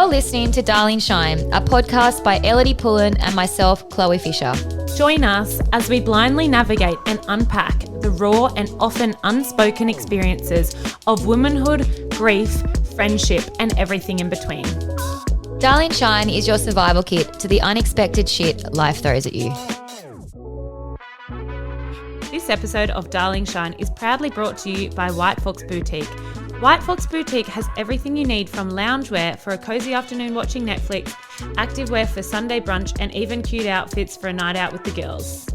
listening to Darling Shine, a podcast by Ellidy and myself, Chloe Fisher. Join us as we blindly navigate and unpack the raw and often unspoken experiences of womanhood, grief, friendship, and everything in between. Darling Shine is your survival kit to the unexpected shit life throws at you. This episode of Darling Shine is proudly brought to you by White Fox Boutique. White Fox Boutique has everything you need from loungewear for a cozy afternoon watching Netflix, activewear for Sunday brunch, and even cute outfits for a night out with the girls.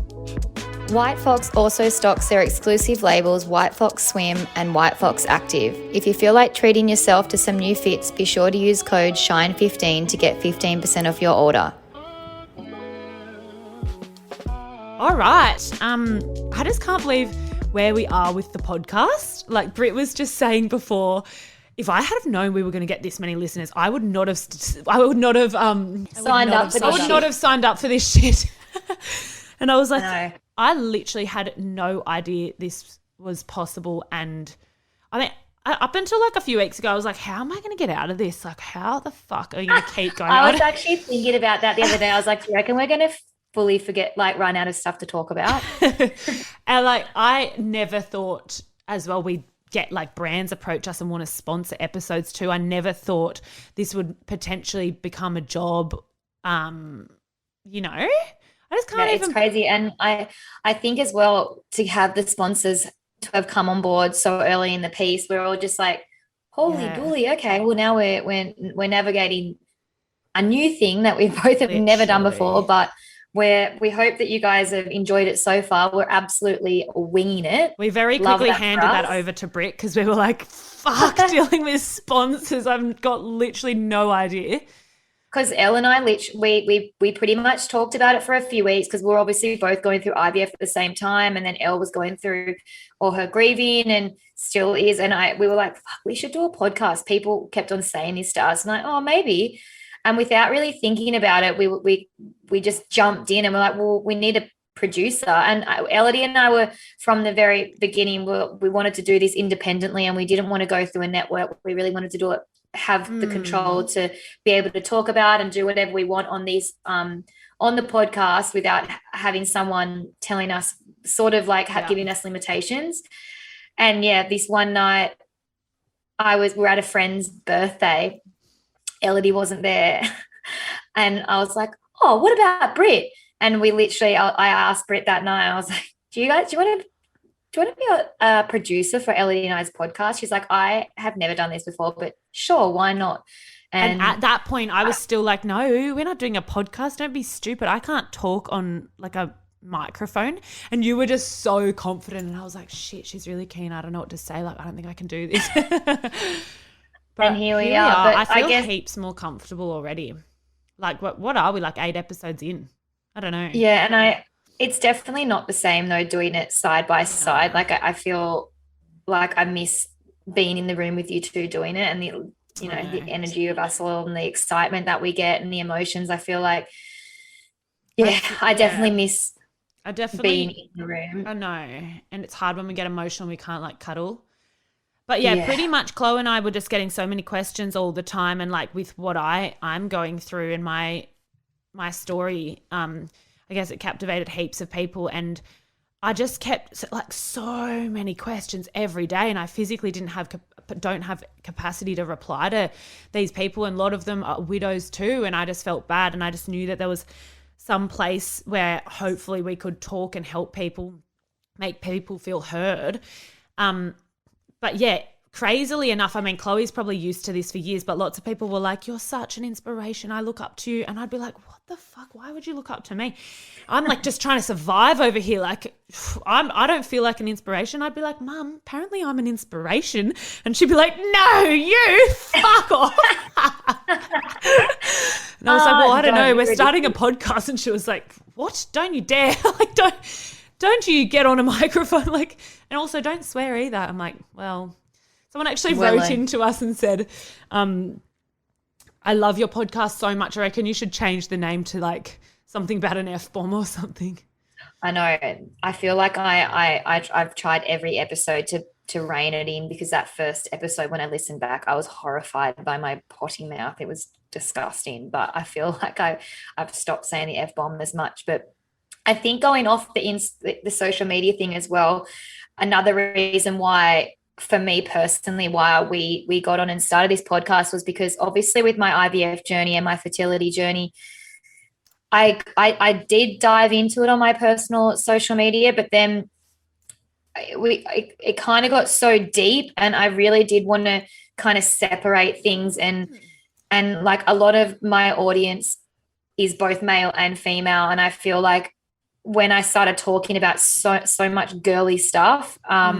White Fox also stocks their exclusive labels White Fox Swim and White Fox Active. If you feel like treating yourself to some new fits, be sure to use code SHINE15 to get 15% off your order. All right. I just can't believe where we are with the podcast. Like Britt was just saying before, if I had have known we were going to get this many listeners, I would not have signed up for this shit. And I was like, I literally had no idea this was possible. And I mean, up until like a few weeks ago, I was like, how am I going to get out of this? Like, how the fuck are you going to keep going? I was actually thinking about that the other day. I was like, do you reckon we're going to fully run out of stuff to talk about? And like, I never thought as well we'd get like brands approach us and want to sponsor episodes too. I never thought this would potentially become a job. I just can't even. It's crazy. And I think as well, to have the sponsors to have come on board so early in the piece, we're all just like, holy dooly, okay, well now we're navigating a new thing that we both have never done before, but we hope that you guys have enjoyed it so far. We're absolutely winging it. We very quickly handed that over to Britt because we were like, fuck, dealing with sponsors. I've got literally no idea. Because Elle and I, we pretty much talked about it for a few weeks because we're obviously both going through IVF at the same time, and then Elle was going through all her grieving and still is. And we were like, fuck, we should do a podcast. People kept on saying this to us, and like, oh, maybe. And without really thinking about it, we just jumped in and we're like, well, we need a producer. And Ellidy and I were from the very beginning, we wanted to do this independently, and we didn't want to go through a network. We really wanted to do it, have the control to be able to talk about and do whatever we want on these on the podcast without having someone telling us sort of like giving us limitations. And this one night we're at a friend's birthday. Ellidy wasn't there. And I was like, oh, what about Britt? And I asked Britt that night, I was like, do you want to be a producer for Ellidy and I's podcast? She's like, I have never done this before, but sure, why not? And at that point, I was still like, no, we're not doing a podcast. Don't be stupid. I can't talk on like a microphone. And you were just so confident. And I was like, shit, she's really keen. I don't know what to say. Like, I don't think I can do this. But and here we are. But I feel heaps more comfortable already. Like, what are we, like 8 episodes in? I don't know. Yeah, and it's definitely not the same though, doing it side by side. Like I feel like I miss being in the room with you two doing it, and the energy of us all and the excitement that we get and the emotions. I feel like, I definitely miss being in the room. I know. And it's hard when we get emotional, we can't like cuddle. But pretty much Chlo and I were just getting so many questions all the time, and like with what I'm going through in my story, I guess it captivated heaps of people, and I just kept like so many questions every day, and I physically don't have capacity to reply to these people, and a lot of them are widows too, and I just felt bad, and I just knew that there was some place where hopefully we could talk and help people, make people feel heard. But crazily enough, I mean, Chloe's probably used to this for years, but lots of people were like, you're such an inspiration. I look up to you. And I'd be like, what the fuck? Why would you look up to me? I'm like just trying to survive over here. Like I don't feel like an inspiration. I'd be like, Mum, apparently I'm an inspiration. And she'd be like, no, you fuck off. And I was like, well, I don't know. We're starting a podcast. And she was like, what? Don't you dare. Like, don't you get on a microphone? Like, and also don't swear either. I'm like, well, someone actually wrote into us and said, I love your podcast so much. I reckon you should change the name to like something about an F-bomb or something. I know. I feel like I've tried every episode to rein it in, because that first episode when I listened back, I was horrified by my potty mouth. It was disgusting, but I feel like I've stopped saying the F-bomb as much. But I think going off the social media thing as well, another reason why, for me personally, why we got on and started this podcast was because obviously with my IVF journey and my fertility journey, I did dive into it on my personal social media, but then it kind of got so deep, and I really did want to kind of separate things, and like a lot of my audience is both male and female, and I feel like when I started talking about so much girly stuff, I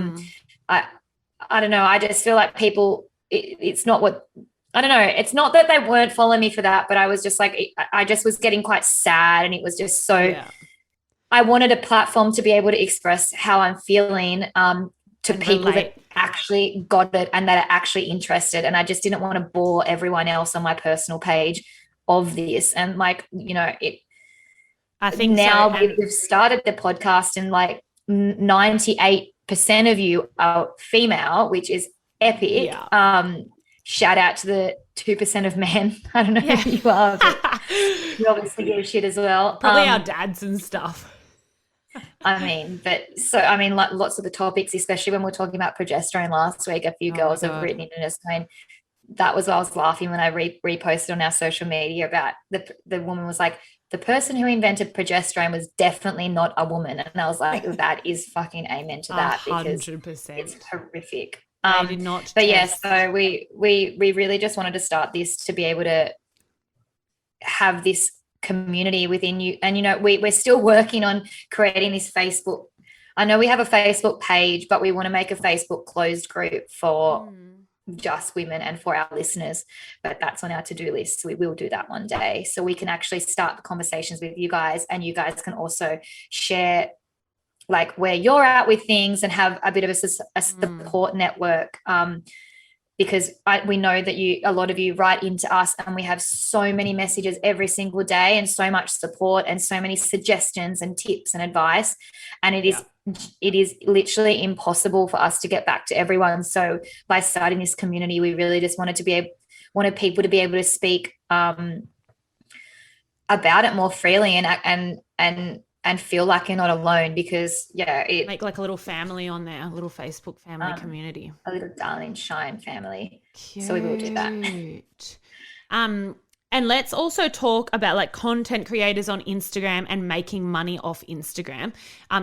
don't know, I just feel like people, it's not what, I don't know, it's not that they weren't following me for that, but I was just like, I just was getting quite sad, and it was just so, I wanted a platform to be able to express how I'm feeling to and people relate. That actually got it and that are actually interested. And I just didn't want to bore everyone else on my personal page of this. And like, you know, I think now so. We've started the podcast and like 98% of you are female, which is epic. Yeah. Shout out to the 2% of men. I don't know who you are, but you obviously give a shit as well. Probably our dads and stuff. Like lots of the topics, especially when we're talking about progesterone last week, a few girls have written in and just going, that was why I was laughing when I reposted on our social media about the woman was like, the person who invented progesterone was definitely not a woman. And I was like, that is fucking amen to that 100%. Because it's horrific. I did not. But yes, so we really just wanted to start this to be able to have this community within you. And, you know, we're still working on creating this Facebook. I know we have a Facebook page, but we want to make a Facebook closed group for just women and for our listeners, but that's on our to-do list. So we will do that one day, so we can actually start the conversations with you guys, and you guys can also share like where you're at with things and have a bit of a support network, because we know that a lot of you write into us, and we have so many messages every single day and so much support and so many suggestions and tips and advice, and it is literally impossible for us to get back to everyone. So by starting this community, we really just wanted people to be able to speak about it more freely and feel like you're not alone, because make like a little family on there, a little Facebook family community, a little darling shine family. Cute. So we will do that. And let's also talk about like content creators on Instagram and making money off Instagram.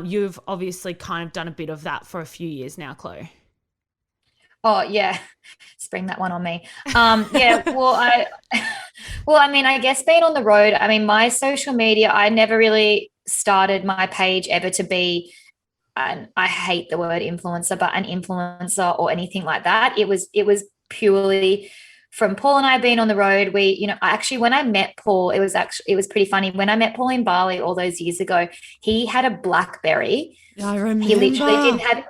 You've obviously kind of done a bit of that for a few years now, Chloe. Oh yeah, spring that one on me. Well, I guess being on the road, I mean, my social media, I never really started my page ever to be, and I hate the word influencer, but an influencer or anything like that. It was purely from Paul and I being on the road. When I met Paul, it was pretty funny. When I met Paul in Bali all those years ago, he had a BlackBerry. I remember. He literally didn't have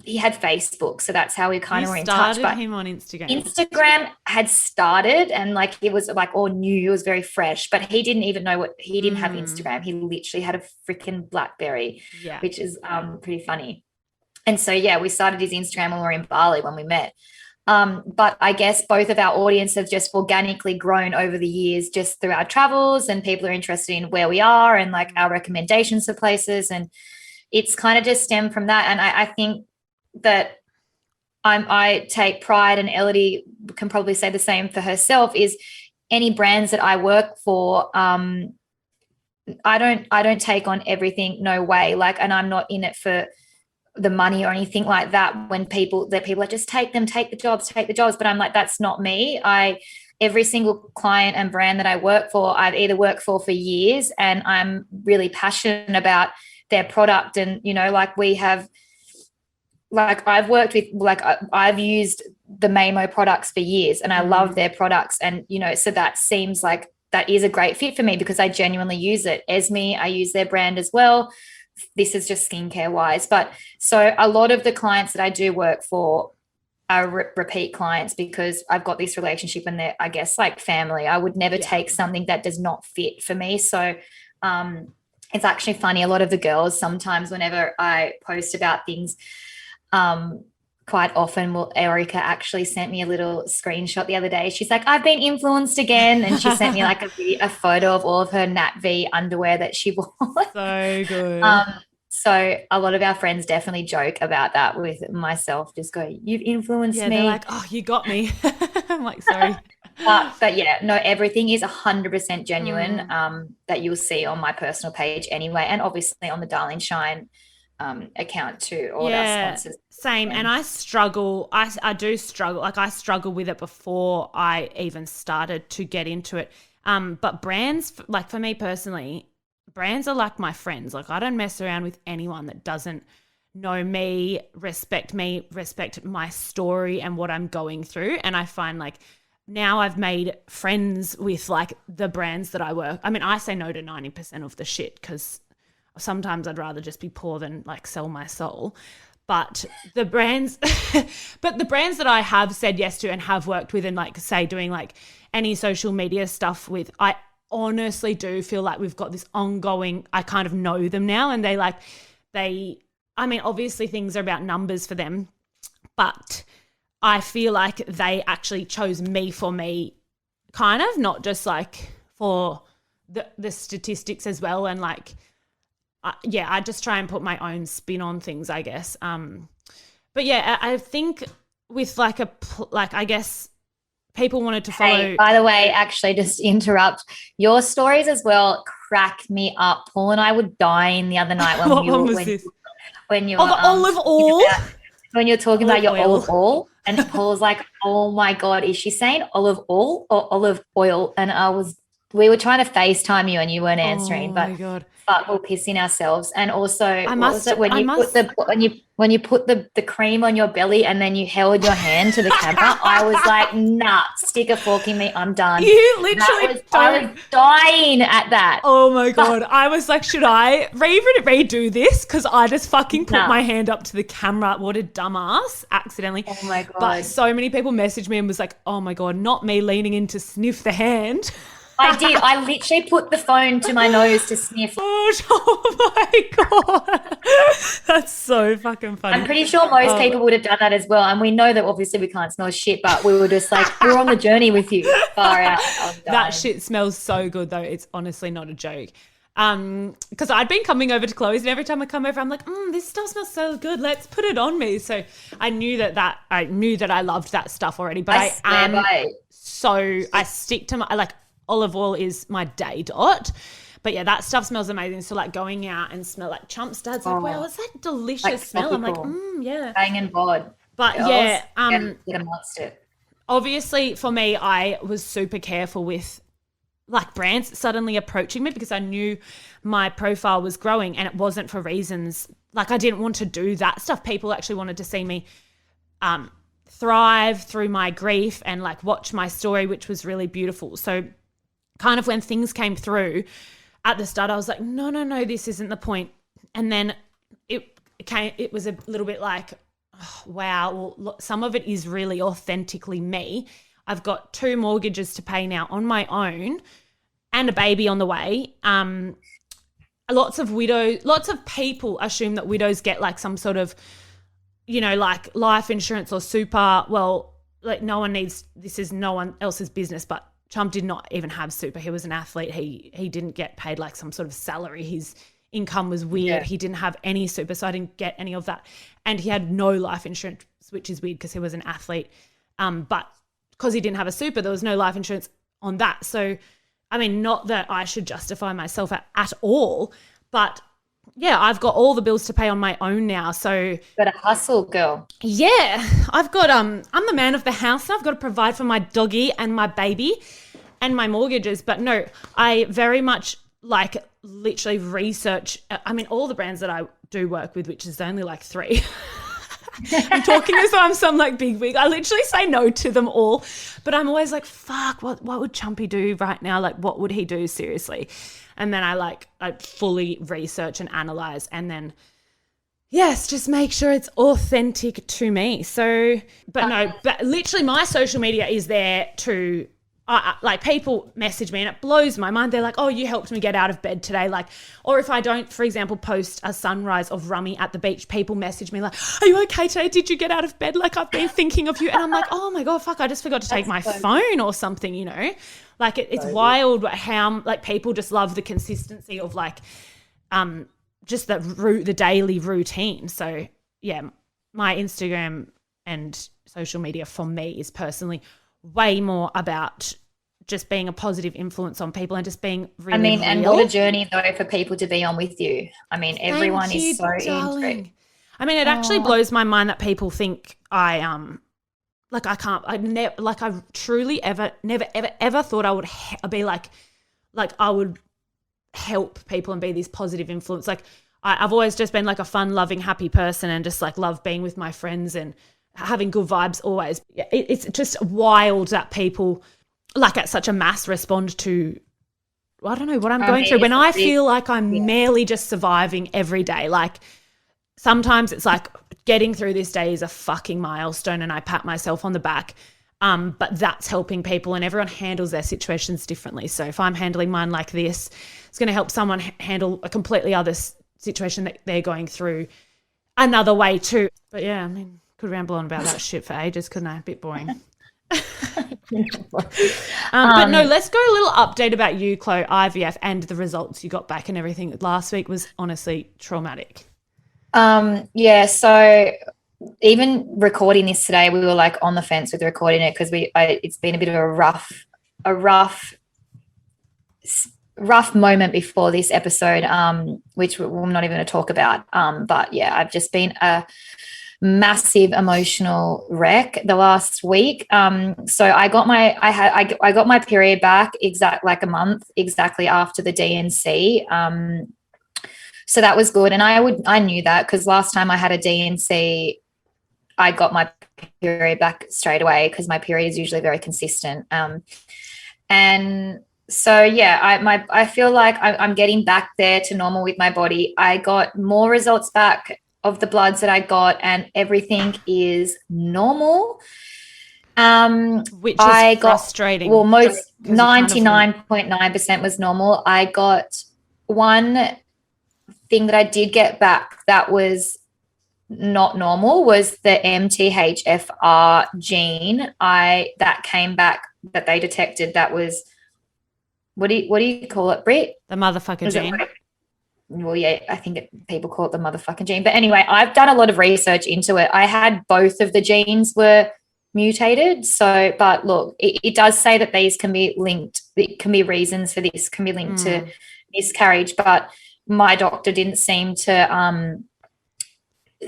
he had Facebook, so that's how we kind of were in touch. But him on Instagram. Instagram had started, and like it was like all new, it was very fresh, but he didn't even know he didn't have Instagram. He literally had a freaking BlackBerry, which is pretty funny. And so we started his Instagram when we were in Bali when we met. But I guess both of our audience have just organically grown over the years, just through our travels, and people are interested in where we are and like our recommendations for places, and it's kind of just stemmed from that. And I think that I take pride, and Ellidy can probably say the same for herself, is any brands that I work for, I don't take on everything, no way. Like, and I'm not in it for the money or anything like that. When people are just take the jobs. But I'm like, that's not me. Every single client and brand that I work for, I've either worked for years, and I'm really passionate about their product. And, you know, like I've worked with, like I've used the Mamo products for years, and I love their products. And, you know, so that seems like that is a great fit for me because I genuinely use it. Esme, I use their brand as well. This is just skincare wise. But so a lot of the clients that I do work for are repeat clients because I've got this relationship, and they're, I guess, like family. I would never take something that does not fit for me. So it's actually funny. A lot of the girls sometimes, whenever I post about things, quite often Erica actually sent me a little screenshot the other day. She's like, I've been influenced again. And she sent me like a photo of all of her Nat V underwear that she wore. So good. So a lot of our friends definitely joke about that with myself, just go, you've influenced me. They're like, oh, you got me. I'm like, sorry. But yeah, no, everything is 100% genuine that you'll see on my personal page anyway. And obviously on the Darling Shine account too, all our sponsors. Same. And I struggle. I do struggle. Like I struggle with it before I even started to get into it. But brands, like for me personally, brands are like my friends. Like I don't mess around with anyone that doesn't know me, respect my story and what I'm going through. And I find like now I've made friends with like the brands that I work. I mean, I say no to 90% of the shit because sometimes I'd rather just be poor than like sell my soul. But the brands that I have said yes to and have worked with and like say doing like any social media stuff with, I honestly do feel like we've got this ongoing, I kind of know them now and I mean, obviously things are about numbers for them, but I feel like they actually chose me for me kind of, not just like for the statistics as well. And like, I just try and put my own spin on things, I guess. But yeah, I think with like I guess people wanted to follow. Hey, by the way, actually just interrupt, your stories as well crack me up. Paul and I were dying the other night when you were the olive oil. When you're talking about your olive oil, and Paul's like, oh my God, is she saying olive oil or olive oil? And we were trying to FaceTime you and you weren't answering, but we're pissing ourselves. And also, when you put the cream on your belly and then you held your hand to the camera, I was like, nah, stick a fork in me, I'm done. You literally I was dying at that. Oh my God. I was like, should I redo this? Because I just fucking put my hand up to the camera. What a dumbass, accidentally. Oh my God. But so many people messaged me and was like, oh my God, not me leaning in to sniff the hand. I did. I literally put the phone to my nose to sniff. Oh my God. That's so fucking funny. I'm pretty sure most people would have done that as well. And we know that obviously we can't smell shit, but we were just like, we're on the journey with you. Far out. That shit smells so good though. It's honestly not a joke. Because I'd been coming over to Chloe's and every time I come over, I'm like, this stuff smells so good. Let's put it on me. So I knew that I loved that stuff already, but I stick to my, like, olive oil is my day dot. But yeah, that stuff smells amazing. So like going out and smell like Chump Dad's like, wow, what's that delicious like smell? I'm like, yeah. Bang and bod. But girls, yeah, get amongst it. Obviously for me, I was super careful with like brands suddenly approaching me because I knew my profile was growing and it wasn't for reasons like I didn't want to do that stuff. People actually wanted to see me thrive through my grief and like watch my story, which was really beautiful. So kind of when things came through at the start, I was like, no, this isn't the point. And then it was a little bit like, oh, wow, well, look, some of it is really authentically me. I've got 2 mortgages to pay now on my own and a baby on the way. Lots of people assume that widows get like some sort of, like life insurance or super. Well, like this is no one else's business, but Chump did not even have super. He was an athlete. He didn't get paid like some sort of salary. His income was weird. Yeah. He didn't have any super, so I didn't get any of that. And he had no life insurance, which is weird because he was an athlete. But because he didn't have a super, there was no life insurance on that. So, I mean, not that I should justify myself at all, but yeah, I've got all the bills to pay on my own now. So got a hustle, girl. Yeah, I've got I'm the man of the house. I've got to provide for my doggy and my baby and my mortgages. But no, I very much like literally research. I mean, all the brands that I do work with, which is only like 3. I'm talking as though I'm some like big wig. I literally say no to them all, but I'm always like, fuck, what would Chumpy do right now? Like, what would he do seriously? And then I fully research and analyze and then, yes, just make sure it's authentic to me. So, but no, but literally my social media is there to like people message me and it blows my mind. They're like, oh, you helped me get out of bed today. Like, or if I don't, for example, post a sunrise of Rummy at the beach, people message me like, are you okay today? Did you get out of bed? Like, I've been thinking of you. And I'm like, oh my God, fuck, I just forgot to take my phone or something, you know? Like it's wild how like people just love the consistency of like just the daily routine. So yeah, my Instagram and social media for me is personally way more about just being a positive influence on people and just being really real. And what a journey though for people to be on with you. I mean, everyone is so into it. I mean, it actually blows my mind that people think I truly never thought I would be like I would help people and be this positive influence. Like I've always just been like a fun, loving, happy person and just like love being with my friends and having good vibes always. It's just wild that people like at such a mass respond to, I don't know what I'm going through when I feel like I'm merely just surviving every day. Like sometimes it's like getting through this day is a fucking milestone and I pat myself on the back. But that's helping people and everyone handles their situations differently. So if I'm handling mine like this, it's going to help someone handle a completely other situation that they're going through another way too. But yeah, I mean, could ramble on about that shit for ages, couldn't I? A bit boring. But no, let's go a little update about you, Chloe, IVF and the results you got back and everything. Last week was honestly traumatic. So even recording this today, we were like on the fence with recording it because it's been a bit of a rough moment before this episode, which we're not even going to talk about. But yeah, I've just been a massive emotional wreck the last week. So I got my period back a month exactly after the D&C. So that was good. And I knew that because last time I had a D&C, I got my period back straight away because my period is usually very consistent. And so, yeah, I feel like I'm getting back there to normal with my body. I got more results back of the bloods that I got and everything is normal. Which is frustrating. Well, most 99.9% was normal. I got one thing that I did get back that was not normal was the MTHFR gene. That came back that they detected. That was what do you call it, Britt? The motherfucker gene. Well, yeah, I think people call it the motherfucking gene. But anyway, I've done a lot of research into it. I had both of the genes were mutated. So, but look, it does say that these can be linked. It can be reasons for this, can be linked to miscarriage. But my doctor didn't seem to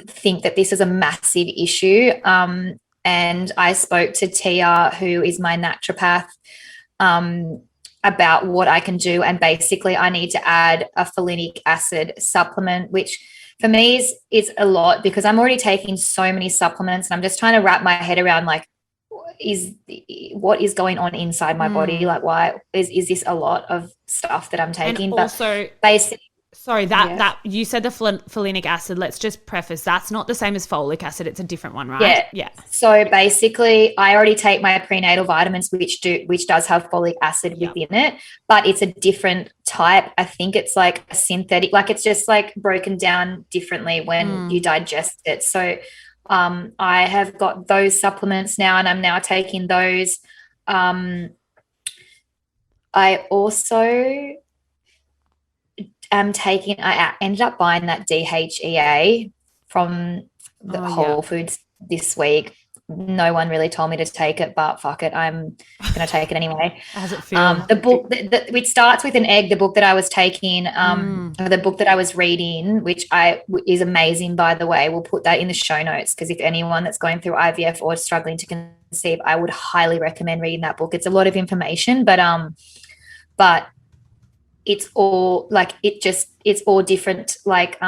think that this is a massive issue. And I spoke to Tia, who is my naturopath, about what I can do. And basically I need to add a folinic acid supplement, which for me is a lot because I'm already taking so many supplements and I'm just trying to wrap my head around like, what is going on inside my body? Like, why is this a lot of stuff that I'm taking? And also, basically, sorry, that you said the folinic acid. Let's just preface that's not the same as folic acid. It's a different one, right? Yeah. So basically, I already take my prenatal vitamins, which does have folic acid within it, but it's a different type. I think it's like a synthetic, like it's just like broken down differently when you digest it. So I have got those supplements now, and I'm now taking those. I also I ended up buying that DHEA from the Whole Foods this week. No one really told me to take it, but fuck it, I'm going to take it anyway. How does it feel? The book, which starts with an egg, the book that I was taking, the book that I was reading, which is amazing, by the way. We'll put that in the show notes because if anyone that's going through IVF or struggling to conceive, I would highly recommend reading that book. It's a lot of information, but it's all like it's all different like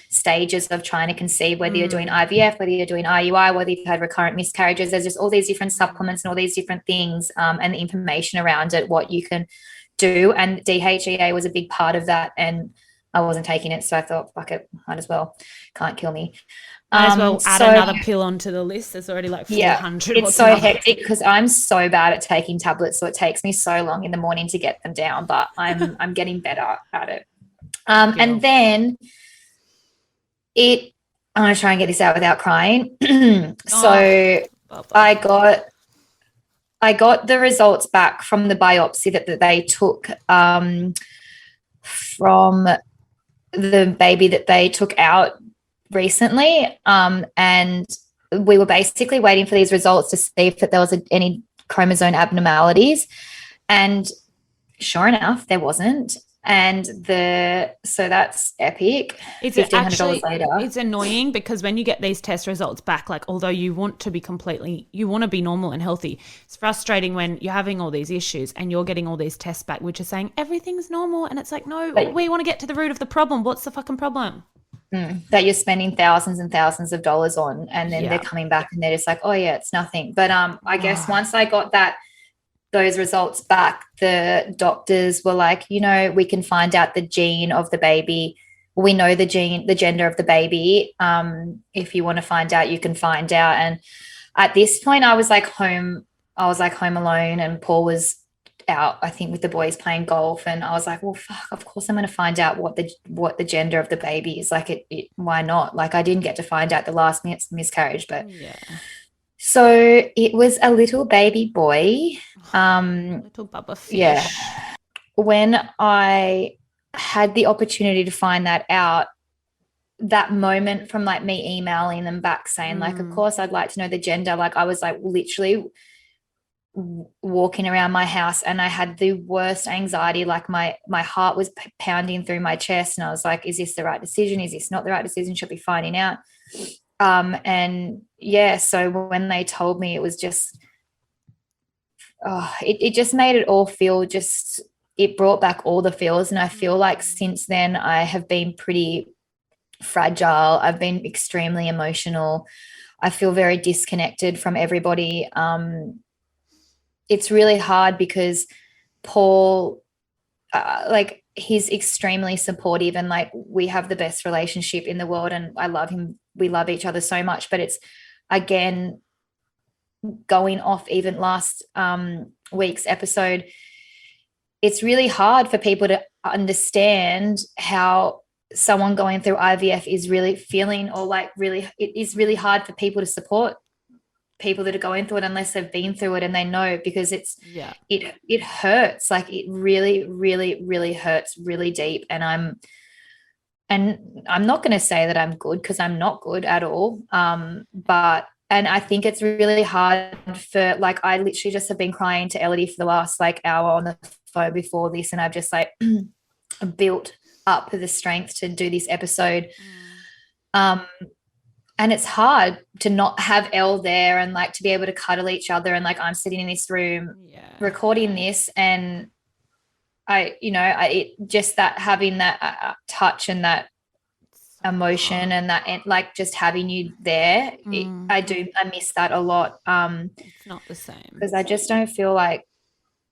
stages of trying to conceive, whether you're doing IVF, whether you're doing IUI, whether you've had recurrent miscarriages. There's just all these different supplements and all these different things, and the information around it, what you can do. And DHEA was a big part of that. And I wasn't taking it. So I thought, fuck it, might as well. Can't kill me. Might as well add another pill onto the list. There's already like 400. It's so hectic because I'm so bad at taking tablets, so it takes me so long in the morning to get them down, but I'm getting better at it. And then I'm going to try and get this out without crying. So I got the results back from the biopsy that they took from the baby that they took out recently, and we were basically waiting for these results to see if there was any chromosome abnormalities, and sure enough there wasn't. And so that's epic. It's $1,500 later. It's annoying because when you get these test results back, like although you want to be normal and healthy, it's frustrating when you're having all these issues and you're getting all these tests back which are saying everything's normal, and it's like, no, we want to get to the root of the problem. What's the fucking problem? That you're spending thousands and thousands of dollars on, and then they're coming back and they're just like, oh yeah, it's nothing. But I guess once I got those results back, the doctors were like, we can find out the gene of the baby. We know the gender of the baby. If you want to find out, you can find out. And at this point I was like home alone, and Paul was out, I think, with the boys playing golf, and I was like, well, fuck, of course I'm going to find out what the gender of the baby is. Like why not? Like I didn't get to find out the last miscarriage, but so it was a little baby boy. Little bubba fish. Yeah. When I had the opportunity to find that out, that moment from like me emailing them back saying like, of course I'd like to know the gender. Like I was like literally walking around my house and I had the worst anxiety. Like my heart was pounding through my chest, and I was like, is this the right decision? Is this not the right decision? Should be finding out. And yeah, so when they told me, it was just, it just made it all feel it brought back all the feels. And I feel like since then I have been pretty fragile. I've been extremely emotional. I feel very disconnected from everybody. It's really hard because Paul, like he's extremely supportive, and like we have the best relationship in the world, and I love him. We love each other so much, but it's, again, going off even last week's episode, it's really hard for people to understand how someone going through IVF is really feeling, or like really, it is really hard for people to support people that are going through it unless they've been through it and they know, because it hurts. Like it really, really, really hurts really deep. And I'm not going to say that I'm good, because I'm not good at all. And I think it's really hard for, like, I literally just have been crying to Ellidy for the last like hour on the phone before this, and I've just like built up the strength to do this episode. And it's hard to not have Elle there and like to be able to cuddle each other, and like I'm sitting in this room recording this, and just that having that touch and that emotion and that, like just having you there, I miss that a lot. It's not the same, because I just don't feel like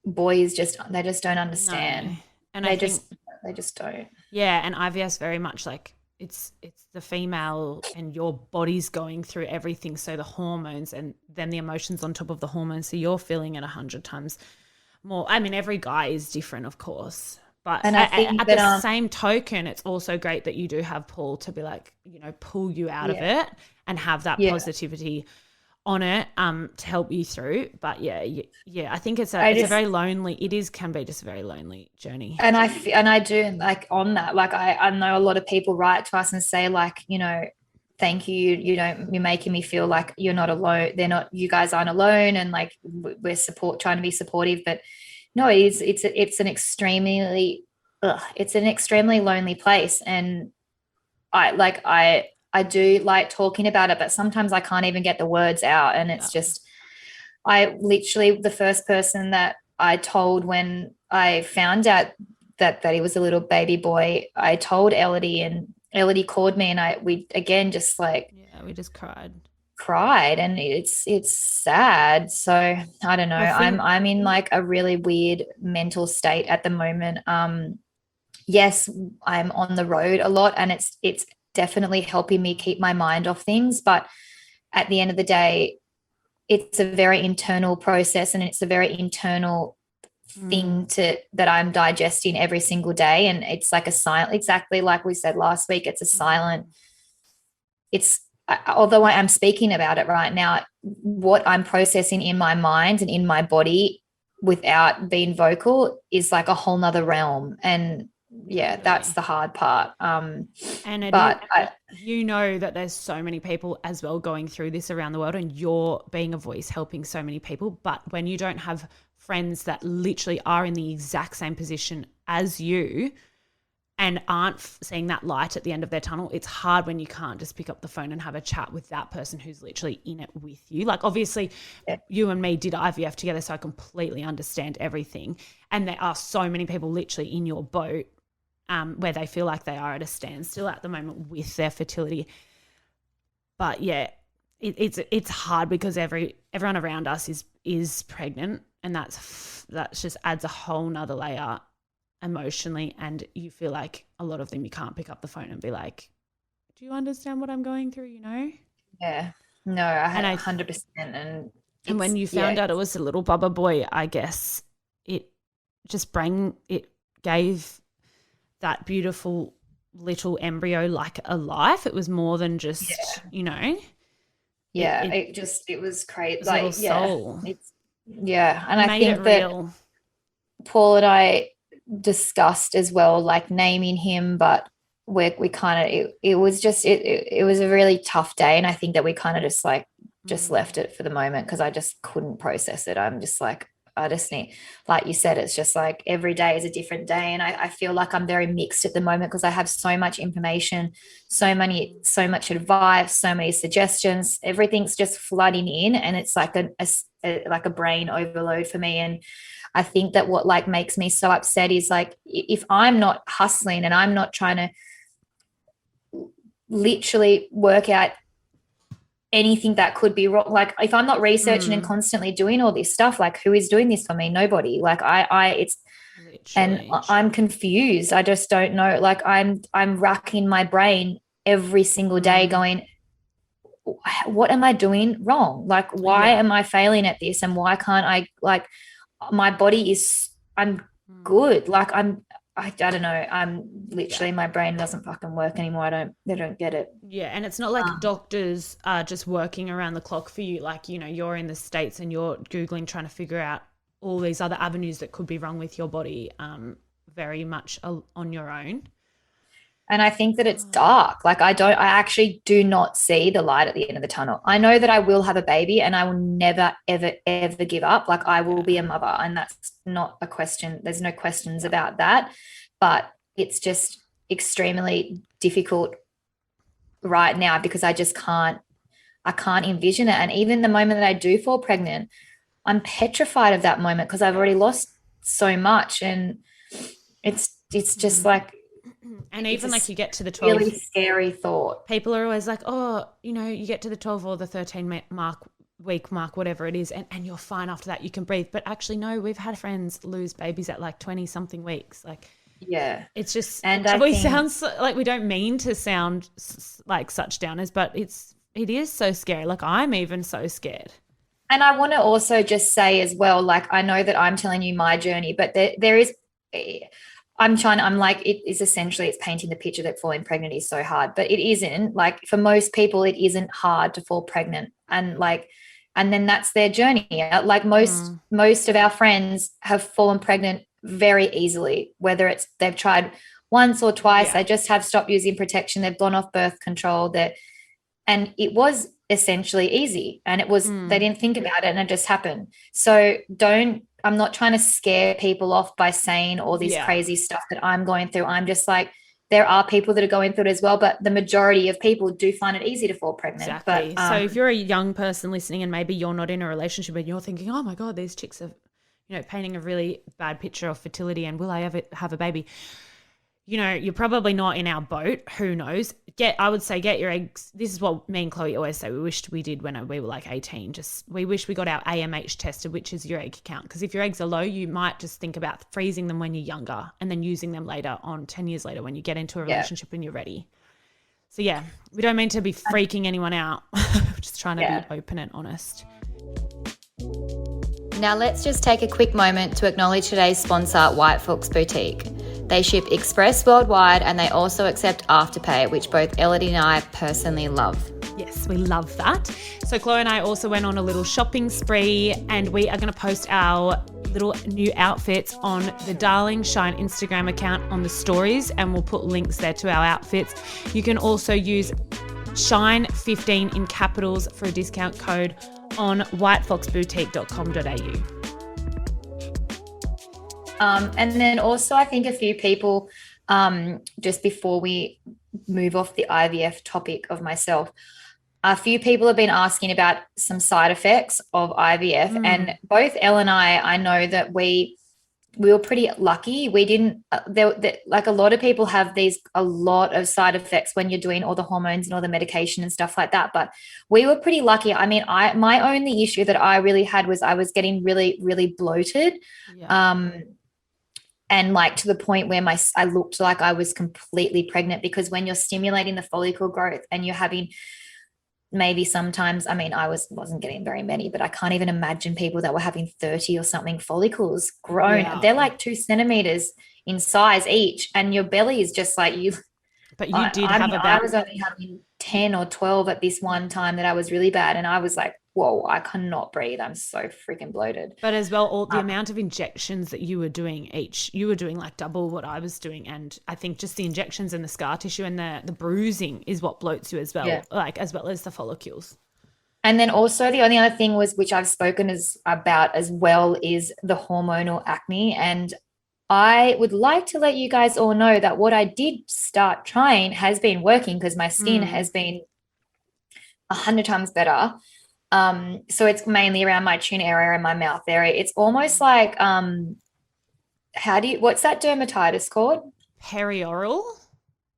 boys they just don't understand. No. And they just don't. Yeah, and IVF's very much like it's the female, and your body's going through everything, so the hormones and then the emotions on top of the hormones, so you're feeling it 100 times more. I mean, every guy is different, of course, but at the same token, it's also great that you do have Paul to be like, pull you out of it and have that positivity on it to help you through. But I think it's a very lonely, can be just a very lonely journey. And I do, like, on that, like I know a lot of people write to us and say like, thank you, you're making me feel like you're not alone. You guys aren't alone, and like we're trying to be supportive. But no, it's an extremely lonely place. And I do like talking about it, but sometimes I can't even get the words out. And it's just, I literally, the first person that I told when I found out that he was a little baby boy, I told Ellidy, and Ellidy called me, and we again just like, we just cried, and it's sad. So I don't know. I'm in like a really weird mental state at the moment. yes, I'm on the road a lot, and it's definitely helping me keep my mind off things. But at the end of the day, it's a very internal process, and it's a very internal thing that I'm digesting every single day. And it's like a silent, exactly like we said last week, it's a silent, although I am speaking about it right now, what I'm processing in my mind and in my body without being vocal is like a whole nother realm. And yeah, that's the hard part. And you know that there's so many people as well going through this around the world, and you're being a voice helping so many people. But when you don't have friends that literally are in the exact same position as you and aren't seeing that light at the end of their tunnel, it's hard when you can't just pick up the phone and have a chat with that person who's literally in it with you. Like, obviously, you and me did IVF together, so I completely understand everything. And there are so many people literally in your boat where they feel like they are at a standstill at the moment with their fertility. But yeah, it's hard because everyone around us is pregnant, and that just adds a whole nother layer emotionally. And you feel like a lot of them, you can't pick up the phone and be like, do you understand what I'm going through, you know? Yeah. No, I 100%. And when you found out it was a little bubba boy, I guess it gave that beautiful little embryo like a life. It was more than just, you know. Yeah, it was crazy. Like, soul. And I think that real. Paul and I discussed as well, like naming him, but we kind of it was just it was a really tough day, and I think that we kind of just left it for the moment because I just couldn't process it. I'm just like, I just need, like you said, it's just like every day is a different day, and I feel like I'm very mixed at the moment because I have so much information, so much advice, so many suggestions, everything's just flooding in, and it's like a brain overload for me. And I think that what like makes me so upset is like if I'm not hustling and I'm not trying to literally work out anything that could be wrong, like if I'm not researching and constantly doing all this stuff, like who is doing this for me? Nobody. Like it's literally. And I'm confused. I just don't know. Like I'm racking my brain every single day going, what am I doing wrong? Like why am I failing at this? And why can't I, like my body is, I'm good. Like I don't know. I'm literally, my brain doesn't fucking work anymore. They don't get it. Yeah. And it's not like doctors are just working around the clock for you. Like, you know, you're in the States and you're Googling, trying to figure out all these other avenues that could be wrong with your body, very much on your own. And I think that it's dark. Like I actually do not see the light at the end of the tunnel. I know that I will have a baby and I will never, ever, ever give up. Like I will be a mother, and that's not a question. There's no questions about that, but it's just extremely difficult right now because I can't envision it. And even the moment that I do fall pregnant, I'm petrified of that moment because I've already lost so much. And it's just like, and even like you get to the 12, really scary thought. People are always like, oh, you know, you get to the 12 or the 13 week mark, whatever it is, and you're fine after that, you can breathe. But actually, no, we've had friends lose babies at like 20 something weeks. Like, yeah, it's just, and we sound like we don't mean to sound like such downers, but it is so scary. Like I'm even so scared. And I want to also just say as well, like I know that I'm telling you my journey, but there is. I'm like, it is essentially, it's painting the picture that falling pregnant is so hard, but it isn't. Like for most people, it isn't hard to fall pregnant, and then that's their journey. Like most of our friends have fallen pregnant very easily, whether it's they've tried once or twice, they just have stopped using protection, they've gone off birth control, and it was essentially easy, and it was, they didn't think about it and it just happened. So I'm not trying to scare people off by saying all this crazy stuff that I'm going through. I'm just like, there are people that are going through it as well, but the majority of people do find it easy to fall pregnant. Exactly. But, so if you're a young person listening and maybe you're not in a relationship and you're thinking, oh my God, these chicks are, you know, painting a really bad picture of fertility and will I ever have a baby? you're probably not in our boat. Who knows? I would say get your eggs. This is what me and Chloe always say. We wished we did when we were like 18. We wish we got our AMH tested, which is your egg count. Because if your eggs are low, you might just think about freezing them when you're younger and then using them later on, 10 years later when you get into a relationship and you're ready. So yeah, we don't mean to be freaking anyone out. We're just trying to be open and honest. Now let's just take a quick moment to acknowledge today's sponsor, White Fox Boutique. They ship express worldwide and they also accept Afterpay, which both Ellidy and I personally love. Yes, we love that. So Chloe and I also went on a little shopping spree, and we are going to post our little new outfits on the Darling Shine Instagram account on the stories, and we'll put links there to our outfits. You can also use Shine15 in capitals for a discount code on whitefoxboutique.com.au. And then also I think a few people, just before we move off the IVF topic of myself, a few people have been asking about some side effects of IVF, and both Elle and I know that we were pretty lucky. We didn't, like a lot of people have a lot of side effects when you're doing all the hormones and all the medication and stuff like that. But we were pretty lucky. I mean, my only issue that I really had was I was getting really, really bloated. Yeah. And like to the point where I looked like I was completely pregnant, because when you're stimulating the follicle growth and you're having maybe sometimes, I mean, I wasn't getting very many, but I can't even imagine people that were having 30 or something follicles grown. Yeah. They're like 2 centimeters in size each, and your belly is just like you. But you did have about. I was only having 10 or 12 at this one time that I was really bad, and I was like, whoa, I cannot breathe. I'm so freaking bloated. But as well, all the amount of injections that you were doing you were doing like double what I was doing. And I think just the injections and the scar tissue and the bruising is what bloats you as well, like as well as the follicles. And then also the only other thing which I've spoken about as well, is the hormonal acne. And I would like to let you guys all know that what I did start trying has been working, because my skin has been 100 times better. So it's mainly around my chin area and my mouth area. It's almost like, what's that dermatitis called? Perioral?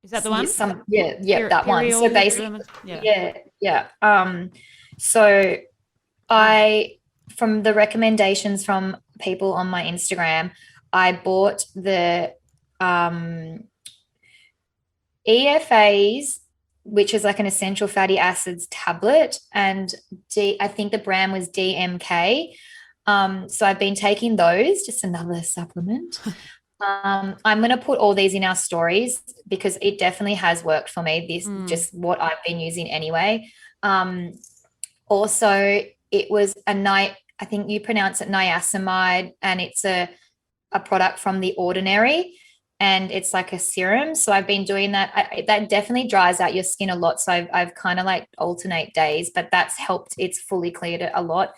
Is that the one? That one. So basically, so from the recommendations from people on my Instagram, I bought the EFAs, which is like an essential fatty acids tablet, and I think the brand was DMK. So I've been taking those, just another supplement. I'm going to put all these in our stories because it definitely has worked for me. This just what I've been using anyway. Also, it was I think you pronounce it niacinamide, and it's a product from The Ordinary. And it's like a serum. So I've been doing that. That definitely dries out your skin a lot. So I've kind of like alternate days, but that's helped. It's fully cleared it a lot.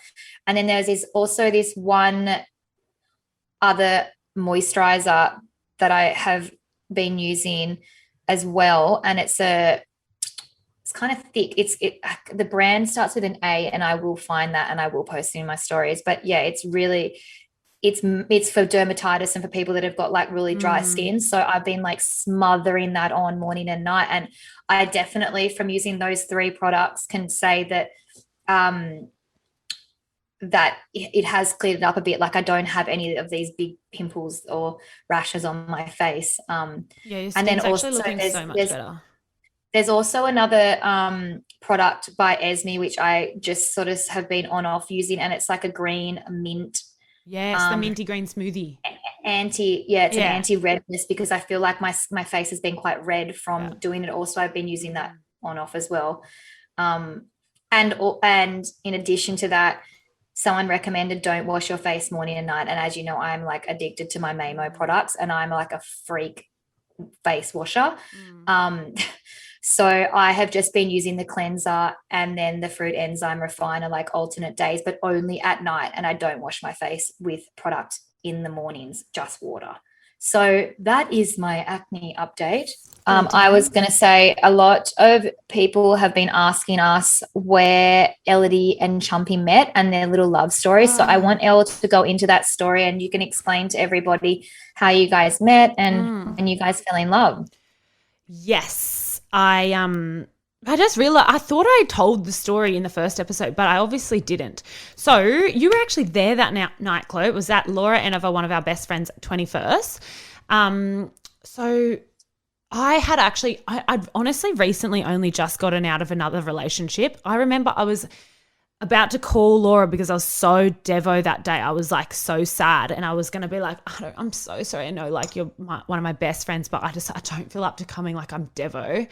And then there's this one other moisturizer that I have been using as well. And it's kind of thick. The brand starts with an A, and I will find that and I will post it in my stories. But yeah, it's really, it's for dermatitis and for people that have got like really dry skin. So I've been like smothering that on morning and night. And I definitely, from using those 3 products, can say that that it has cleared it up a bit. Like I don't have any of these big pimples or rashes on my face. Your skin's and then also looking so much better. There's also another product by Esme, which I just sort of have been on off using, and it's like a green mint. Yes, the minty green smoothie. An anti-redness, because I feel like my face has been quite red from doing it. Also, I've been using that on off as well. And in addition to that, someone recommended don't wash your face morning and night. And as you know, I'm like addicted to my Mamo products, and I'm like a freak face washer. So I have just been using the cleanser and then the fruit enzyme refiner like alternate days, but only at night. And I don't wash my face with product in the mornings, just water. So that is my acne update. I was going to say a lot of people have been asking us where Ellidy and Chumpy met and their little love story. So I want Elle to go into that story and you can explain to everybody how you guys met and you guys fell in love. Yes. I just realized I thought I told the story in the first episode, but I obviously didn't. So you were actually there that night, Chloe. It was at Laura and Eva, one of our best friends' 21st. So I had actually – I'd honestly recently only just gotten out of another relationship. I remember I was about to call Laura because I was so devo that day. I was like so sad and I was going to be like, I'm so sorry. I know like you're one of my best friends, but I don't feel up to coming, like I'm devo.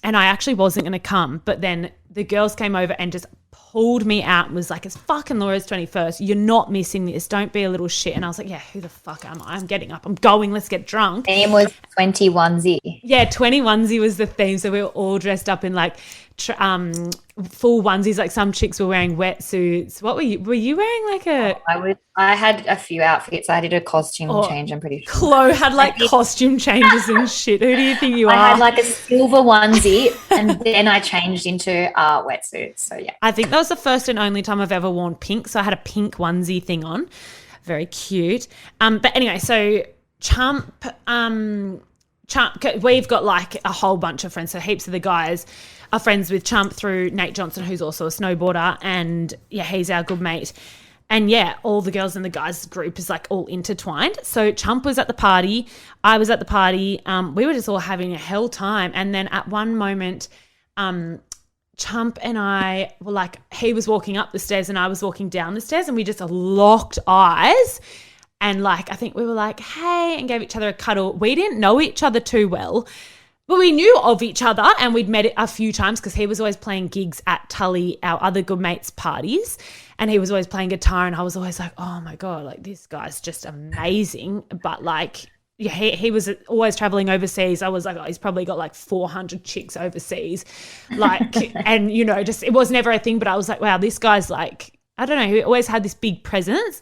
And I actually wasn't going to come, but then the girls came over and just pulled me out and was like, it's fucking Laura's 21st. You're not missing this. Don't be a little shit. And I was like, yeah, who the fuck am I? I'm getting up. I'm going. Let's get drunk. Theme was 21Z. Yeah, 21Z was the theme. So we were all dressed up in like full onesies. Like some chicks were wearing wetsuits. What were you? Were you wearing like a? I had a few outfits. I did a costume change, I'm pretty sure. Chloe had like costume changes and shit. Who do you think you are? I had like a silver onesie and then I changed into wetsuits. So yeah. I think that was the first and only time I've ever worn pink. So I had a pink onesie thing on. Very cute. But anyway, so Chump, we've got like a whole bunch of friends. So heaps of the guys are friends with Chump through Nate Johnson, who's also a snowboarder. And yeah, he's our good mate. And yeah, all the girls in the guys group is like all intertwined. So Chump was at the party. I was at the party. We were just all having a hell time. And then at one moment, Chump and I were like, he was walking up the stairs and I was walking down the stairs and we just locked eyes. And like, I think we were like, hey, and gave each other a cuddle. We didn't know each other too well, but we knew of each other and we'd met a few times because he was always playing gigs at Tully, our other good mates' parties. And he was always playing guitar and I was always like, oh my God, like this guy's just amazing. But like, yeah, he was always traveling overseas. I was like, oh, he's probably got like 400 chicks overseas. Like, and you know, just, it was never a thing, but I was like, wow, this guy's like, I don't know, he always had this big presence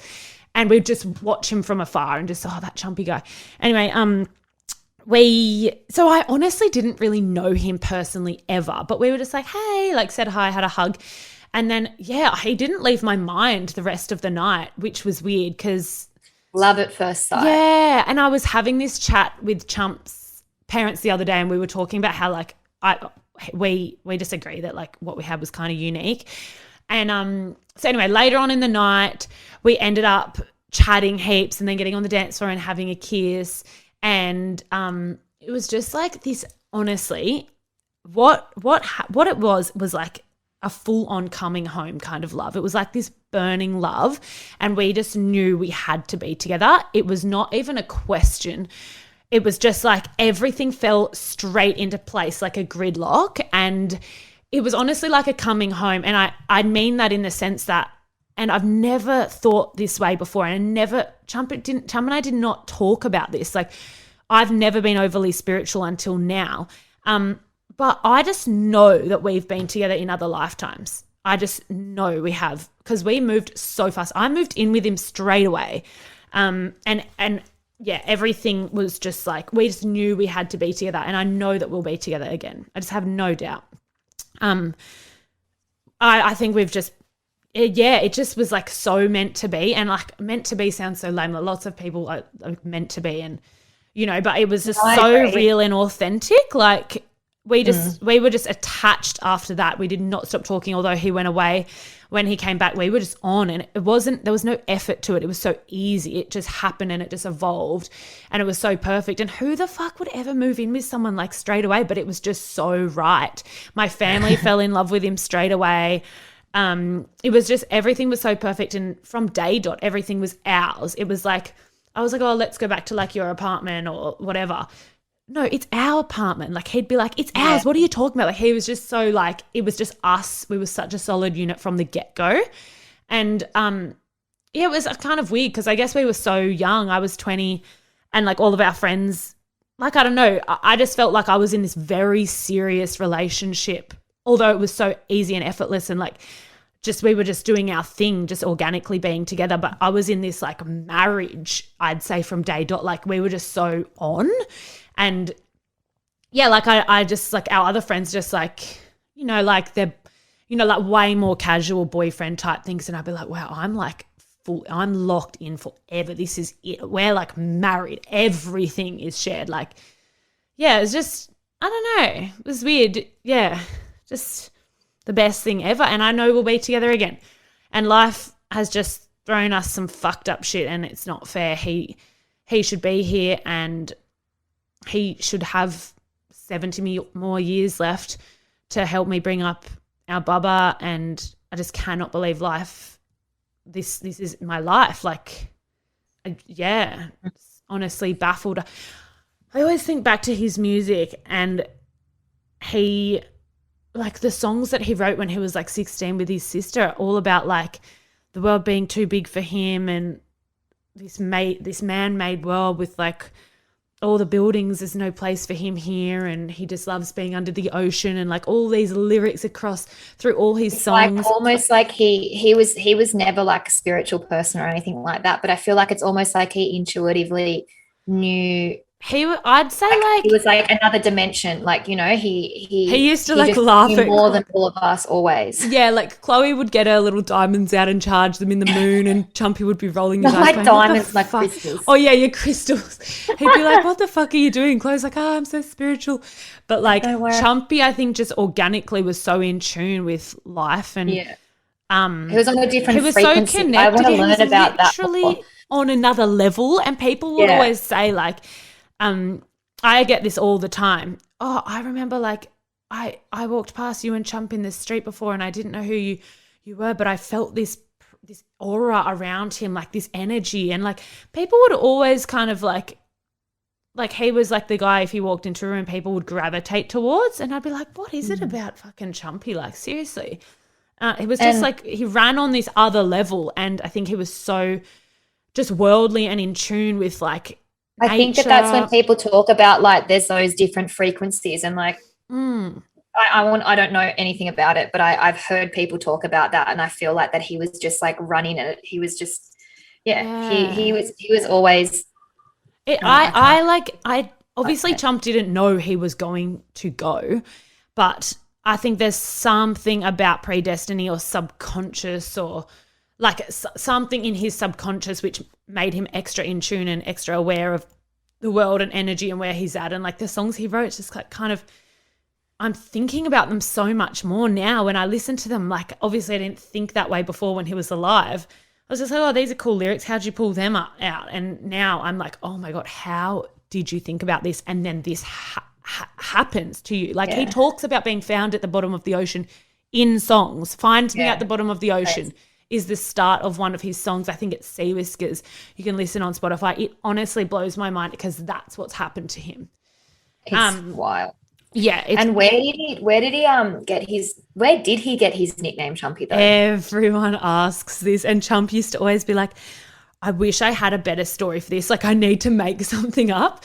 and we'd just watch him from afar and just, oh, that Chumpy guy. Anyway, so I honestly didn't really know him personally ever, but we were just like, hey, like said hi, had a hug. And then, yeah, he didn't leave my mind the rest of the night, which was weird because love at first sight. Yeah, and I was having this chat with Chump's parents the other day and we were talking about how like we just agree that like what we had was kind of unique. And so anyway, later on in the night, we ended up chatting heaps and then getting on the dance floor and having a kiss. And it was just like this, honestly, what it was like a full-on coming home kind of love. It was like this burning love and we just knew we had to be together. It was not even a question. It was just like everything fell straight into place like a gridlock, and it was honestly like a coming home. And I mean that in the sense that, and I've never thought this way before, and Chump and I did not talk about this. Like I've never been overly spiritual until now. But I just know that we've been together in other lifetimes. I just know we have because we moved so fast. I moved in with him straight away. And yeah, everything was just like, we just knew we had to be together, and I know that we'll be together again. I just have no doubt. I think we've just, it just was like so meant to be, and like meant to be sounds so lame. Like lots of people are meant to be, and you know, but it was just so real and authentic. Like we were just attached after that. We did not stop talking, although he went away. When he came back, we were just on, and there was no effort to it. It was so easy. It just happened and it just evolved, and it was so perfect. And who the fuck would ever move in with someone like straight away? But it was just so right. My family fell in love with him straight away. It was just, everything was so perfect. And from day dot, everything was ours. It was like, I was like, oh, let's go back to like your apartment or whatever. No, it's our apartment. Like he'd be like, it's ours. What are you talking about? Like he was just so like, it was just us. We were such a solid unit from the get-go. And it was kind of weird because I guess we were so young. I was 20 and like all of our friends, like, I don't know, I just felt like I was in this very serious relationship, although it was so easy and effortless and like we were just doing our thing, just organically being together. But I was in this like marriage, I'd say, from day dot. Like we were just so on. And yeah, like I just like our other friends just like, you know, like they're, you know, like way more casual boyfriend type things. And I'd be like, wow, I'm locked in forever. This is it. We're like married. Everything is shared. Like, yeah, it's just, I don't know. It was weird. Yeah, just the best thing ever. And I know we'll be together again. And life has just thrown us some fucked up shit, and it's not fair. He should be here, and he should have 70 more years left to help me bring up our bubba. And I just cannot believe life. This is my life. Like, yeah, honestly baffled. I always think back to his music, and he, like the songs that he wrote when he was like 16 with his sister, are all about like the world being too big for him, and this man-made world with like all the buildings, there's no place for him here, and he just loves being under the ocean, and like all these lyrics across through all his songs. Like almost like he was never like a spiritual person or anything like that, but I feel like it's almost like he intuitively knew. I'd say like he was like another dimension, like, you know, he used to like laugh at more than all of us always. Yeah, like Chloe would get her little diamonds out and charge them in the moon, and Chumpy would be rolling his eyes. Like diamonds, like crystals. Oh yeah, your crystals. He'd be like, "What the fuck are you doing?" Chloe's like, "Oh, I'm so spiritual," but like Chumpy, I think just organically was so in tune with life, and he was on a different frequency. He was so connected. I want to learn about that. Literally on another level, and people would always say like. I get this all the time. Oh, I remember like I walked past you and Chump in the street before, and I didn't know who you were, but I felt this aura around him, like this energy, and like people would always kind of like he was like the guy, if he walked into a room, people would gravitate towards, and I'd be like, what is it about fucking Chumpy? Like seriously. It was just like he ran on this other level, and I think he was so just worldly and in tune with like I think that's when people talk about like there's those different frequencies, and like I don't know anything about it, but I've heard people talk about that, and I feel like that he was just like running it. He was just he was always I obviously Chump didn't know he was going to go, but I think there's something about predestiny or subconscious or like something in his subconscious which made him extra in tune and extra aware of the world and energy and where he's at. And like the songs he wrote, just like kind of, I'm thinking about them so much more now when I listen to them. Like obviously I didn't think that way before when he was alive. I was just like, oh, these are cool lyrics. How'd you pull them out? And now I'm like, oh my God, how did you think about this? And then this happens to you. Like he talks about being found at the bottom of the ocean in songs. Find me at the bottom of the ocean. Is the start of one of his songs. I think it's Sea Whiskers. You can listen on Spotify. It honestly blows my mind because that's what's happened to him. It's wild. Yeah. And where did he get his nickname Chumpy though? Everyone asks this, and Chump used to always be like, I wish I had a better story for this. Like I need to make something up.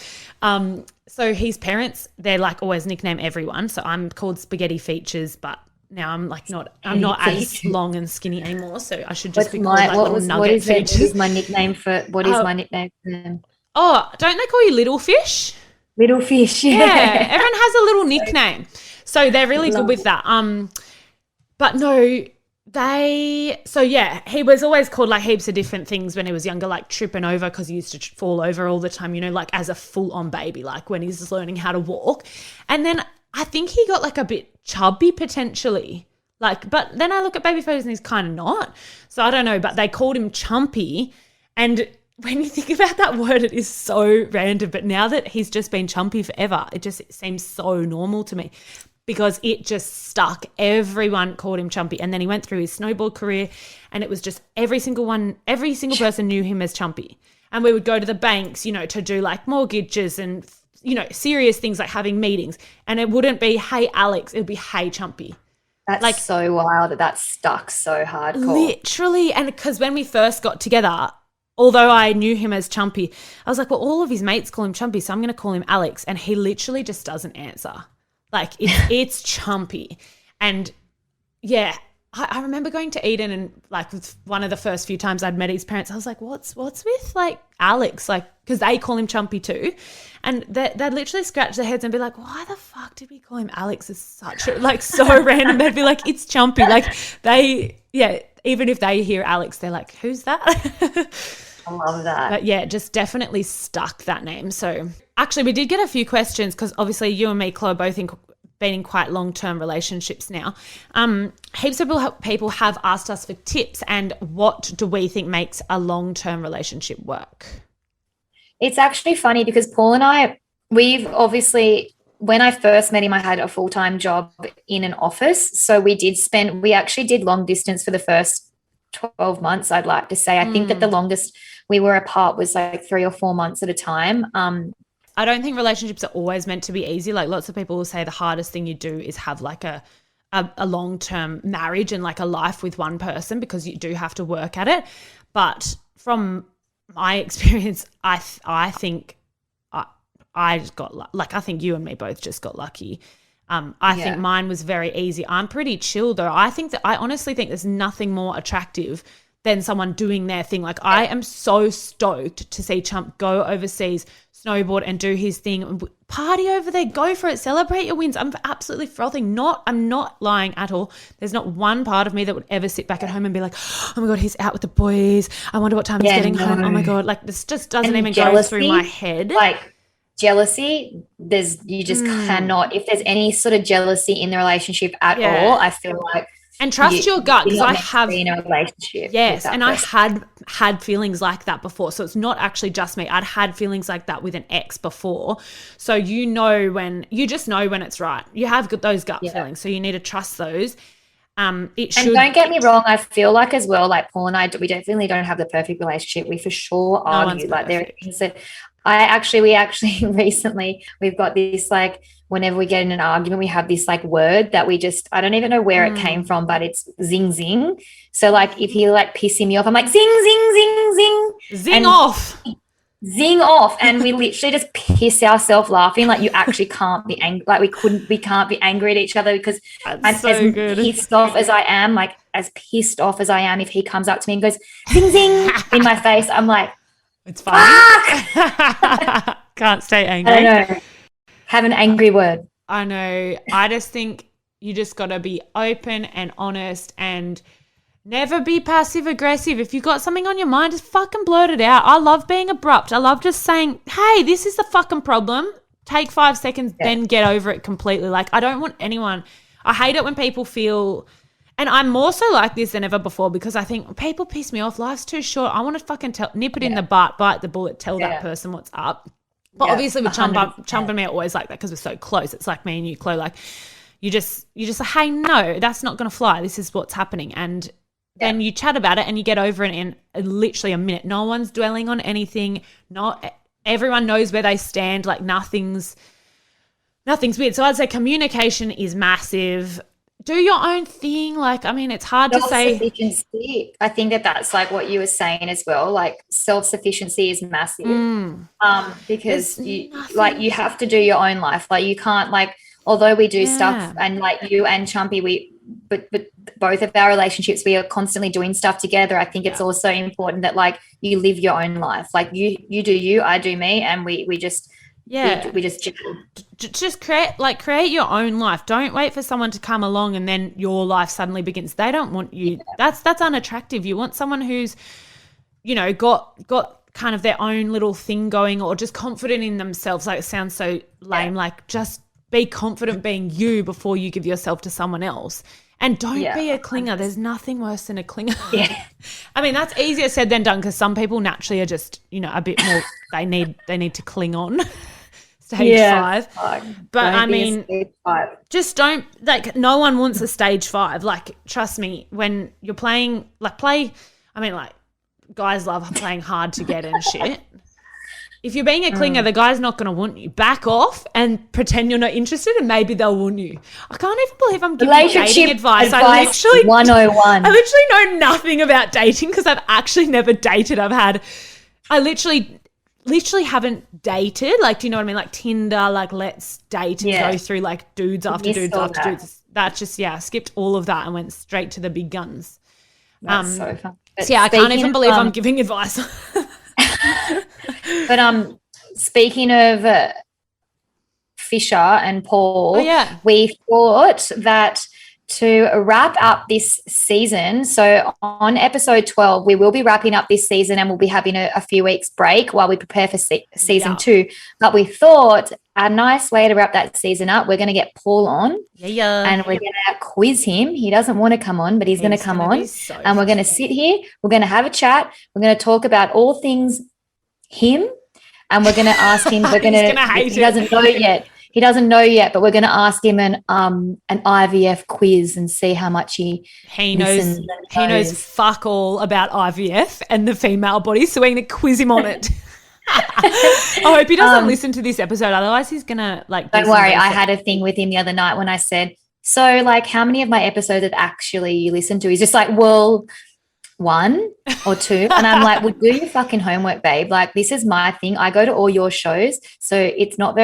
So his parents, they're like always nickname everyone. So I'm called Spaghetti Features, but now I'm like I'm not as long and skinny anymore, so I should just be called like little nugget features. What is my nickname for my nickname for them? Oh, don't they call you Little Fish? Little Fish, yeah. Everyone has a little nickname. So they're really good with that. But no, he was always called like heaps of different things when he was younger, like tripping over because he used to fall over all the time, you know, like as a full-on baby, like when he's just learning how to walk. And then I think he got like a bit chubby potentially, like, but then I look at baby photos and he's kind of not. So I don't know, but they called him Chumpy. And when you think about that word, it is so random. But now that he's just been Chumpy forever, it just seems so normal to me because it just stuck. Everyone called him Chumpy. And then he went through his snowboard career, and it was just every single person knew him as Chumpy. And we would go to the banks, you know, to do like mortgages and, you know, serious things like having meetings, and it wouldn't be, hey, Alex, it would be, hey, Chumpy. That's like so wild that stuck so hardcore. Literally. And because when we first got together, although I knew him as Chumpy, I was like, well, all of his mates call him Chumpy, so I'm going to call him Alex. And he literally just doesn't answer. Like it's Chumpy. And yeah, I remember going to Eden and like with one of the first few times I'd met his parents, I was like, what's with like Alex? Like, because they call him Chumpy too. And they'd literally scratch their heads and be like, why the fuck did we call him Alex? It's such a, like so random. They'd be like, it's Chumpy. Like even if they hear Alex, they're like, who's that? I love that. But yeah, just definitely stuck that name. So actually we did get a few questions because obviously you and me, Chlo, are both been in quite long-term relationships now. Heaps of people have asked us for tips and what do we think makes a long-term relationship work? It's actually funny because Paul and I, we've obviously, when I first met him, I had a full-time job in an office. So we actually did long distance for the first 12 months, I'd like to say. I think that the longest we were apart was like 3 or 4 months at a time. I don't think relationships are always meant to be easy. Like lots of people will say the hardest thing you do is have like a long-term marriage and like a life with one person because you do have to work at it. But from my experience, I think I just got like I think you and me both just got lucky. I think mine was very easy. I'm pretty chill though. I honestly think there's nothing more attractive than someone doing their thing. Like I am so stoked to see Chump go overseas, snowboard and do his thing, party over there, go for it, celebrate your wins. I'm absolutely frothing. I'm not lying at all. There's not one part of me that would ever sit back at home and be like, oh my God, he's out with the boys. I wonder what time he's getting home. Oh my God. Like this just doesn't even go through my head. Like jealousy, you just cannot, if there's any sort of jealousy in the relationship at all, I feel like. And trust your gut because I have been in a relationship. Yes, and person. I had feelings like that before. So it's not actually just me. I'd had feelings like that with an ex before. So you just know when it's right. You have those gut feelings. So you need to trust those. And don't get me wrong, I feel like as well, like Paul and I, we definitely don't have the perfect relationship. We for sure argue. Like there are things that we actually recently, we've got this like, whenever we get in an argument, we have this like word that I don't even know where it came from, but it's Zing Zing. So like if he like pissing me off, I'm like Zing Zing Zing Zing. Zing off. Zing off. And we literally just piss ourselves laughing. Like you actually can't be angry. Like we can't be angry at each other because I'm so as pissed off as I am, like as pissed off as I am, if he comes up to me and goes Zing Zing in my face, I'm like, it's fine. Can't stay angry. I don't know. Have an angry word. I know. I just think you just got to be open and honest and never be passive aggressive. If you've got something on your mind, just fucking blurt it out. I love being abrupt. I love just saying, hey, this is the fucking problem. Take 5 seconds, then get over it completely. Like I don't want anyone. I hate it when people feel, and I'm more so like this than ever before because I think people piss me off. Life's too short. I want to fucking nip it in the butt, bite the bullet, tell that person what's up. But obviously with Chump and me are always like that because we're so close. It's like me and you, Chlo, like you just like, hey, no, that's not going to fly. This is what's happening. And then you chat about it and you get over it in literally a minute. No one's dwelling on anything. Not everyone knows where they stand. Like nothing's weird. So I'd say communication is massive. Do your own thing. Like, I mean, it's hard to say. Self-sufficiency. I think that's like what you were saying as well. Like self-sufficiency is massive because you have to do your own life. Like you can't like, although we do stuff and like you and Chumpy, but both of our relationships, we are constantly doing stuff together. I think it's also important that like you live your own life. Like you do you, I do me, and we just just create your own life. Don't wait for someone to come along and then your life suddenly begins. They don't want you. That's unattractive. You want someone who's, you know, got kind of their own little thing going or just confident in themselves. Like it sounds so lame. Like just be confident being you before you give yourself to someone else. And don't be a clinger. There's nothing worse than a clinger. Yeah. I mean, that's easier said than done because some people naturally are just, you know, a bit more, they need to cling on. Stage 5. But I mean, just don't, like, no one wants a stage 5. Like, trust me, when you're playing, I mean, guys love playing hard to get and shit. If you're being a clinger, the guy's not going to want you. Back off and pretend you're not interested and maybe they'll want you. I can't even believe I'm giving dating advice. I literally 101. I literally know nothing about dating because I've actually never dated. I literally haven't dated. Like, do you know what I mean? Like Tinder, like let's date and go through like dudes after dudes after dudes. that just, I skipped all of that and went straight to the big guns. That's so fun. So I can't even believe I'm giving advice. But speaking of Fisher and Paul, we thought that to wrap up this season, so on episode 12, we will be wrapping up this season and we'll be having a few weeks break while we prepare for season 2. But we thought a nice way to wrap that season up, we're going to get Paul on and we're going to quiz him. He doesn't want to come on, but he's going to come on and we're going to sit here. We're going to have a chat. We're going to talk about all things him and we're going to ask him. We're going to he doesn't know yet. He doesn't know yet, but we're going to ask him an IVF quiz and see how much he knows. He knows fuck all about IVF and the female body, so we're going to quiz him on it. I hope he doesn't listen to this episode, otherwise he's going to Don't worry, I had a thing with him the other night when I said, so how many of my episodes have actually you listened to? He's just like, well, 1 or 2. And I'm like, well, do your fucking homework, babe. This is my thing. I go to all your shows. So it's not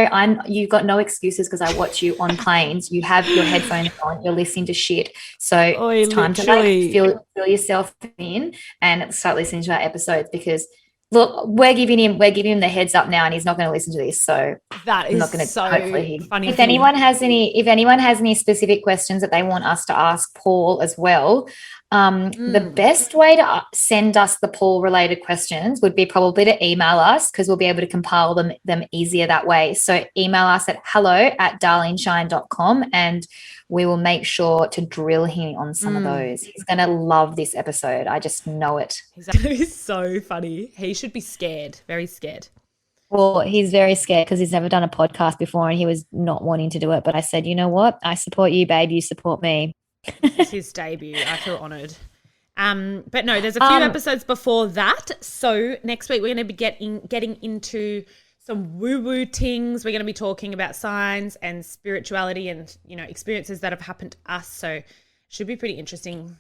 you've got no excuses because I watch you on planes. You have your headphones on. You're listening to shit. So it's time to fill yourself in and start listening to our episodes because look, we're giving him the heads up now and he's not going to listen to this. So that is hopefully funny. If anyone has any specific questions that they want us to ask Paul as well, the best way to send us the Paul related questions would be probably to email us because we'll be able to compile them easier that way. So email us at hello@darlingshine.com and we will make sure to drill him on some of those. He's going to love this episode. I just know it. He's so funny. He should be scared, very scared. Well, he's very scared because he's never done a podcast before and he was not wanting to do it. But I said, you know what? I support you, babe. You support me. This is his debut. I feel honoured. But no, there's a few episodes before that. So next week we're going to be getting into some woo-woo things. We're going to be talking about signs and spirituality and, experiences that have happened to us. So it should be pretty interesting.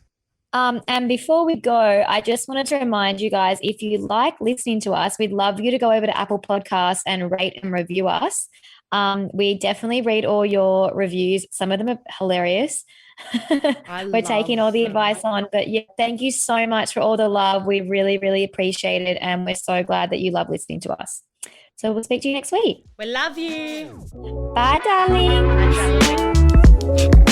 And before we go, I just wanted to remind you guys, if you like listening to us, we'd love you to go over to Apple Podcasts and rate and review us. We definitely read all your reviews. Some of them are hilarious. We're taking all the advice on, but thank you so much for all the love. We really, really appreciate it. And we're so glad that you love listening to us. So we'll speak to you next week. We love you. Bye, darling. Bye, darling.